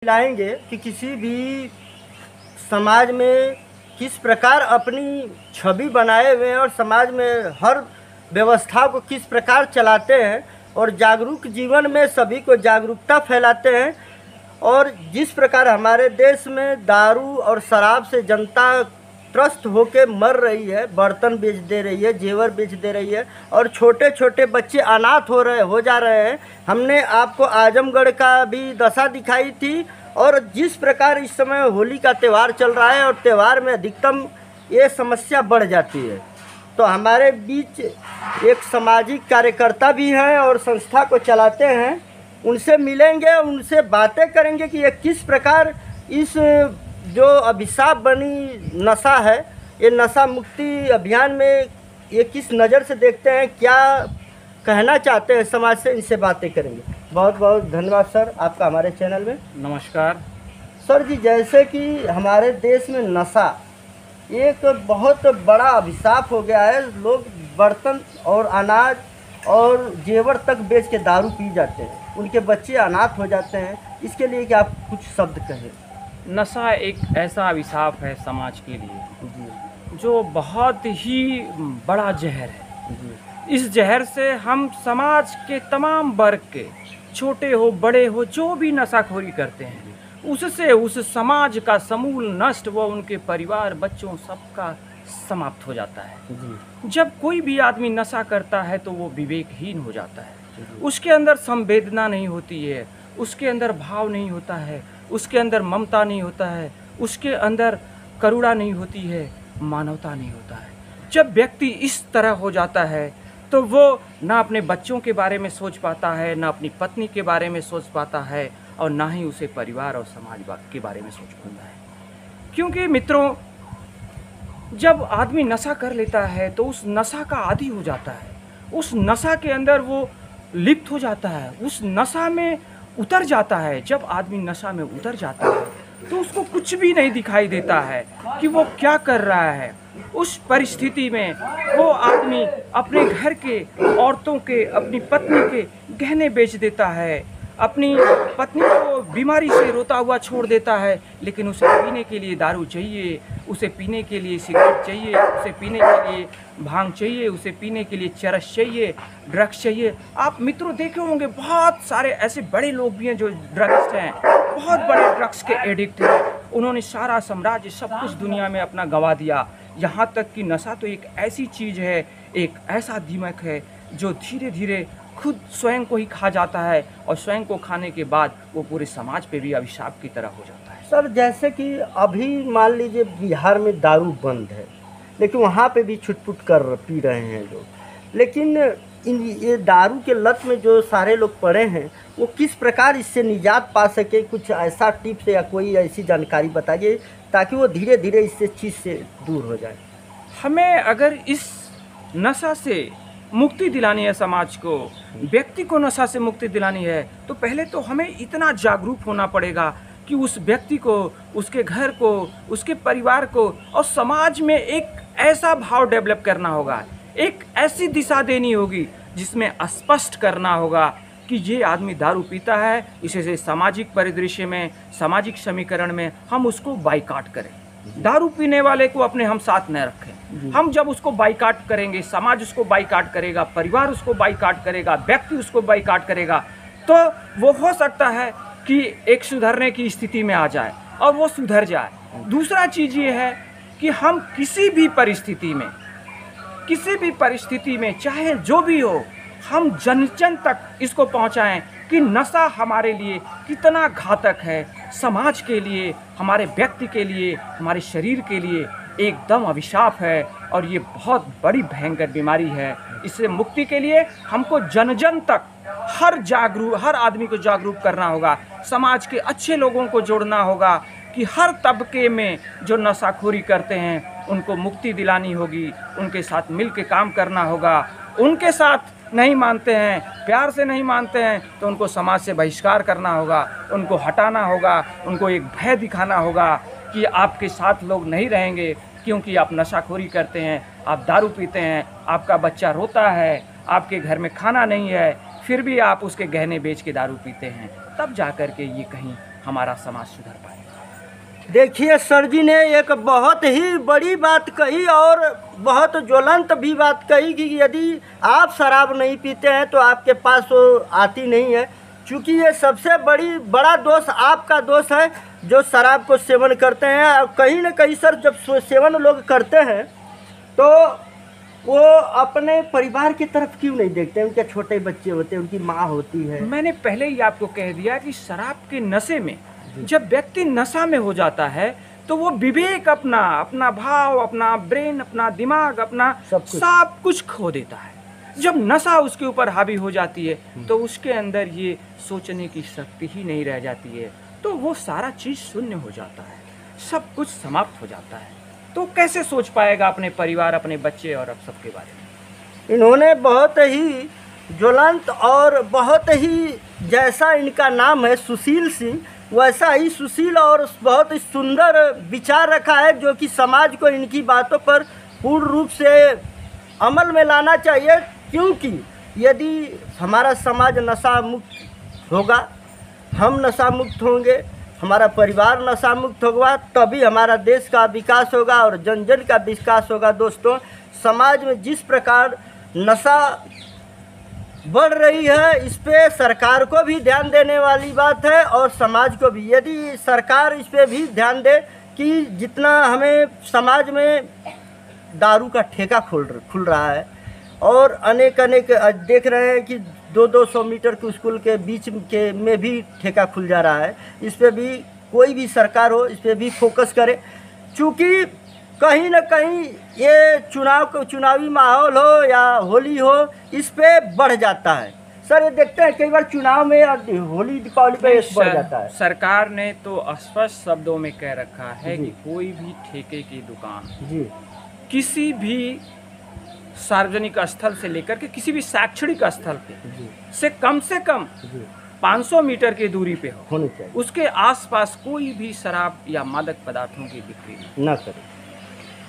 लाएंगे कि किसी भी समाज में किस प्रकार अपनी छवि बनाए हुए हैं और समाज में हर व्यवस्था को किस प्रकार चलाते हैं और जागरूक जीवन में सभी को जागरूकता फैलाते हैं। और जिस प्रकार हमारे देश में दारू और शराब से जनता त्रस्त होकर मर रही है, बर्तन बेच दे रही है, जेवर बेच दे रही है और छोटे छोटे बच्चे अनाथ हो जा रहे हैं। हमने आपको आजमगढ़ का भी दशा दिखाई थी। और जिस प्रकार इस समय होली का त्यौहार चल रहा है और त्यौहार में अधिकतम ये समस्या बढ़ जाती है, तो हमारे बीच एक सामाजिक कार्यकर्ता भी हैं और संस्था को चलाते हैं। उनसे मिलेंगे, उनसे बातें करेंगे कि ये किस प्रकार इस जो अभिशाप बनी नशा है, ये नशा मुक्ति अभियान में ये किस नज़र से देखते हैं, क्या कहना चाहते हैं समाज से, इनसे बातें करेंगे। बहुत बहुत धन्यवाद सर आपका हमारे चैनल में। नमस्कार सर जी, जैसे कि हमारे देश में नशा एक बहुत बड़ा अभिशाप हो गया है। लोग बर्तन और अनाज और जेवर तक बेच के दारू पी जाते हैं, उनके बच्चे अनाथ हो जाते हैं। इसके लिए कि आप कुछ शब्द कहें। नशा एक ऐसा अभिशाप है समाज के लिए जी जो बहुत ही बड़ा जहर है। जी इस जहर से हम समाज के तमाम वर्ग के, छोटे हो बड़े हो, जो भी नशाखोरी करते हैं, उससे उस समाज का समूल नष्ट व उनके परिवार बच्चों सबका समाप्त हो जाता है। जी जब कोई भी आदमी नशा करता है तो वो विवेकहीन हो जाता है। उसके अंदर संवेदना नहीं होती है, उसके अंदर भाव नहीं होता है, उसके अंदर ममता नहीं होता है, उसके अंदर करुणा नहीं होती है, मानवता नहीं होता है। जब व्यक्ति इस तरह हो जाता है तो वो ना अपने बच्चों के बारे में सोच पाता है, ना अपनी पत्नी के बारे में सोच पाता है और ना ही उसे परिवार और समाज के बारे में सोच पाता है। क्योंकि मित्रों, जब आदमी नशा कर लेता है तो उस नशा का आदी हो जाता है, उस नशा के अंदर वो लिप्त हो जाता है, उस नशा में उतर जाता है। जब आदमी नशा में उतर जाता है तो उसको कुछ भी नहीं दिखाई देता है कि वो क्या कर रहा है। उस परिस्थिति में वो आदमी अपने घर के औरतों के, अपनी पत्नी के गहने बेच देता है, अपनी पत्नी को बीमारी से रोता हुआ छोड़ देता है, लेकिन उसे पीने के लिए दारू चाहिए, उसे पीने के लिए सिगरेट चाहिए, उसे पीने के लिए भांग चाहिए, उसे पीने के लिए चरस चाहिए, ड्रग्स चाहिए। आप मित्रों देखे होंगे बहुत सारे ऐसे बड़े लोग भी हैं जो ड्रग्स हैं, बहुत बड़े ड्रग्स के एडिक्ट हैं। उन्होंने सारा साम्राज्य, सब कुछ दुनिया में अपना गंवा दिया। यहाँ तक कि नशा तो एक ऐसी चीज़ है, एक ऐसा दिमाग है जो धीरे धीरे खुद स्वयं को ही खा जाता है और स्वयं को खाने के बाद वो पूरे समाज पे भी अभिशाप की तरह हो जाता है। सर, जैसे कि अभी मान लीजिए बिहार में दारू बंद है, लेकिन वहाँ पे भी छुटपुट कर पी रहे हैं लोग। लेकिन ये दारू के लत में जो सारे लोग पड़े हैं, वो किस प्रकार इससे निजात पा सके, कुछ ऐसा टिप्स या कोई ऐसी जानकारी बताइए ताकि वो धीरे धीरे इससे चीज़ से दूर हो जाए। हमें अगर इस नशा से मुक्ति दिलानी है, समाज को, व्यक्ति को नशा से मुक्ति दिलानी है, तो पहले तो हमें इतना जागरूक होना पड़ेगा कि उस व्यक्ति को, उसके घर को, उसके परिवार को और समाज में एक ऐसा भाव डेवलप करना होगा, एक ऐसी दिशा देनी होगी जिसमें स्पष्ट करना होगा कि ये आदमी दारू पीता है, इसे सामाजिक परिदृश्य में, सामाजिक समीकरण में हम उसको बाइकाट करें। दारू पीने वाले को अपने हम साथ न रखें। हम जब उसको बाइकाट करेंगे, समाज उसको बाइकाट करेगा, परिवार उसको बाइकाट करेगा, व्यक्ति उसको बाइकाट करेगा, तो वो हो सकता है कि एक सुधरने की स्थिति में आ जाए और वो सुधर जाए। दूसरा चीज़ ये है कि हम किसी भी परिस्थिति में चाहे जो भी हो, हम जन जन तक इसको पहुंचाएं कि नशा हमारे लिए कितना घातक है, समाज के लिए, हमारे व्यक्ति के लिए, हमारे शरीर के लिए एकदम अभिशाप है और ये बहुत बड़ी भयंकर बीमारी है। इससे मुक्ति के लिए हमको जन जन तक हर आदमी को जागरूक करना होगा, समाज के अच्छे लोगों को जोड़ना होगा कि हर तबके में जो नशाखोरी करते हैं उनको मुक्ति दिलानी होगी, उनके साथ मिल के काम करना होगा। उनके साथ नहीं मानते हैं, प्यार से नहीं मानते हैं, तो उनको समाज से बहिष्कार करना होगा, उनको हटाना होगा, उनको एक भय दिखाना होगा कि आपके साथ लोग नहीं रहेंगे क्योंकि आप नशाखोरी करते हैं, आप दारू पीते हैं, आपका बच्चा रोता है, आपके घर में खाना नहीं है, फिर भी आप उसके गहने बेच के दारू पीते हैं। तब जा कर के ये कहीं हमारा समाज सुधर पाएगा। देखिए सर जी ने एक बहुत ही बड़ी बात कही और बहुत ज्वलंत भी बात कही कि यदि आप शराब नहीं पीते हैं तो आपके पास वो आती नहीं है, क्योंकि ये सबसे बड़ा दोष आपका दोष है जो शराब को सेवन करते हैं। और कहीं न कहीं सर जब सेवन लोग करते हैं तो वो अपने परिवार की तरफ क्यों नहीं देखते? उनके छोटे बच्चे होते हैं, उनकी माँ होती है। मैंने पहले ही आपको कह दिया कि शराब के नशे में जब व्यक्ति नशा में हो जाता है तो वो विवेक अपना भाव, अपना ब्रेन, अपना दिमाग, अपना सब कुछ खो देता है। जब नशा उसके ऊपर हावी हो जाती है तो उसके अंदर ये सोचने की शक्ति ही नहीं रह जाती है, तो वो सारा चीज़ शून्य हो जाता है, सब कुछ समाप्त हो जाता है। तो कैसे सोच पाएगा अपने परिवार, अपने बच्चे और अब सबके बारे में? इन्होंने बहुत ही ज्वलंत और बहुत ही, जैसा इनका नाम है सुशील सिंह, वैसा ही सुशील और बहुत ही सुंदर विचार रखा है, जो कि समाज को इनकी बातों पर पूर्ण रूप से अमल में लाना चाहिए। क्योंकि यदि हमारा समाज नशा मुक्त होगा, हम नशा मुक्त होंगे, हमारा परिवार नशा मुक्त होगा, तभी हमारा देश का विकास होगा और जन जन का विकास होगा। दोस्तों, समाज में जिस प्रकार नशा बढ़ रही है, इस पे सरकार को भी ध्यान देने वाली बात है और समाज को भी। यदि सरकार इस पे भी ध्यान दे कि जितना हमें समाज में दारू का ठेका खुल रहा है और अनेक देख रहे हैं कि 200 मीटर के स्कूल के बीच के में भी ठेका खुल जा रहा है, इस पे भी कोई भी सरकार हो, इस पे भी फोकस करे। चूँकि कहीं न कहीं ये चुनावी माहौल हो या होली हो, इस पे बढ़ जाता है। सर ये देखते हैं कई बार चुनाव में होली दीपावली पे बढ़ जाता है। सरकार ने तो स्पष्ट शब्दों में कह रखा है कि कोई भी ठेके की दुकान जी किसी भी सार्वजनिक स्थल से लेकर के किसी भी शैक्षणिक स्थल पे से कम 500 मीटर की दूरी पे होनी चाहिए। उसके आसपास कोई भी शराब या मादक पदार्थों की बिक्री न करे,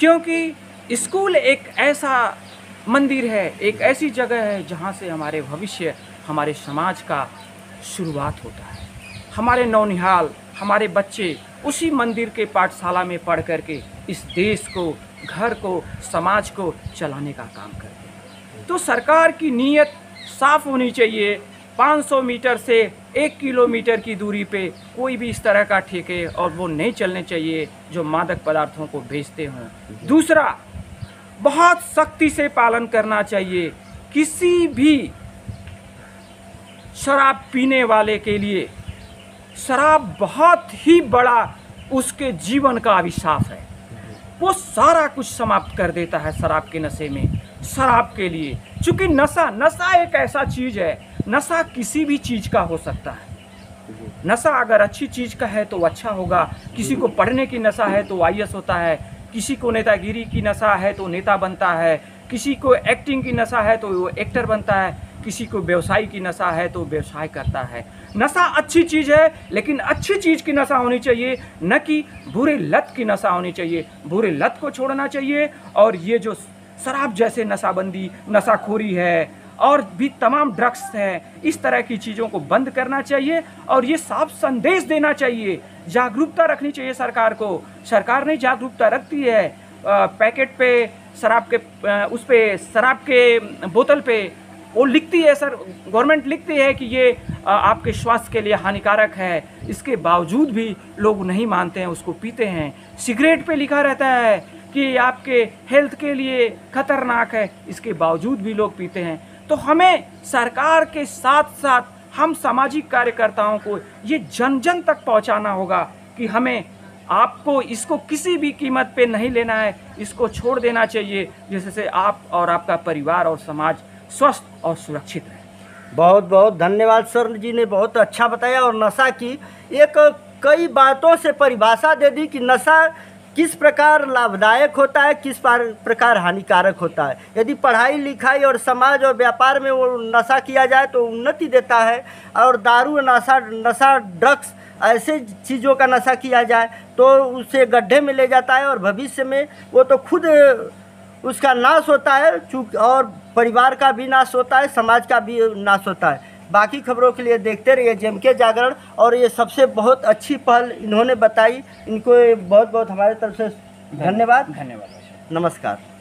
क्योंकि स्कूल एक ऐसा मंदिर है, एक ऐसी जगह है जहाँ से हमारे भविष्य, हमारे समाज का शुरुआत होता है। हमारे नौनिहाल, हमारे बच्चे उसी मंदिर के पाठशाला में पढ़ करके इस देश को, घर को, समाज को चलाने का काम करते हैं। तो सरकार की नीयत साफ होनी चाहिए। 500 मीटर से 1 किलोमीटर की दूरी पे कोई भी इस तरह का ठेके और वो नहीं चलने चाहिए जो मादक पदार्थों को बेचते हों। दूसरा, बहुत सख्ती से पालन करना चाहिए। किसी भी शराब पीने वाले के लिए शराब बहुत ही बड़ा उसके जीवन का अभिशाप है। वो सारा कुछ समाप्त कर देता है शराब के नशे में, शराब के लिए। चूँकि नशा एक ऐसा चीज़ है, नशा किसी भी चीज़ का हो सकता है। नशा अगर अच्छी चीज़ का है तो अच्छा होगा। किसी को पढ़ने की नशा है तो IAS होता है, किसी को नेतागिरी की नशा है तो नेता बनता है, किसी को एक्टिंग की नशा है तो वो एक्टर बनता है, किसी को व्यवसाय की नशा है तो व्यवसाय करता है। नशा अच्छी चीज़ है, लेकिन अच्छी चीज़ की नशा होनी चाहिए, न कि बुरे लत की नशा होनी चाहिए। बुरे लत को छोड़ना चाहिए। और ये जो शराब जैसे नशाबंदी, नशाखोरी है और भी तमाम ड्रग्स हैं, इस तरह की चीज़ों को बंद करना चाहिए और ये साफ संदेश देना चाहिए, जागरूकता रखनी चाहिए सरकार को। सरकार नहीं जागरूकता रखती है। पैकेट पे शराब के उस पे शराब के बोतल पे वो लिखती है, सर गवर्नमेंट लिखती है कि ये आपके स्वास्थ्य के लिए हानिकारक है। इसके बावजूद भी लोग नहीं मानते हैं, उसको पीते हैं। सिगरेट पे लिखा रहता है कि आपके हेल्थ के लिए खतरनाक है, इसके बावजूद भी लोग पीते हैं। तो हमें सरकार के साथ साथ हम सामाजिक कार्यकर्ताओं को ये जन जन तक पहुंचाना होगा कि हमें आपको इसको किसी भी कीमत पे नहीं लेना है, इसको छोड़ देना चाहिए, जिससे आप और आपका परिवार और समाज स्वस्थ और सुरक्षित रहे। बहुत बहुत धन्यवाद सर जी ने बहुत अच्छा बताया और नशा की एक कई बातों से परिभाषा दे दी कि नशा किस प्रकार लाभदायक होता है, किस प्रकार हानिकारक होता है। यदि पढ़ाई लिखाई और समाज और व्यापार में वो नशा किया जाए तो उन्नति देता है, और दारू नशा ड्रग्स ऐसे चीज़ों का नशा किया जाए तो उसे गड्ढे में ले जाता है और भविष्य में वो तो खुद उसका नाश होता है, और परिवार का भी नाश होता है, समाज का भी नाश होता है। बाकी खबरों के लिए देखते रहिए जेएमके जागरण। और ये सबसे बहुत अच्छी पहल इन्होंने बताई, इनको बहुत बहुत हमारे तरफ से धन्यवाद। धन्यवाद। नमस्कार।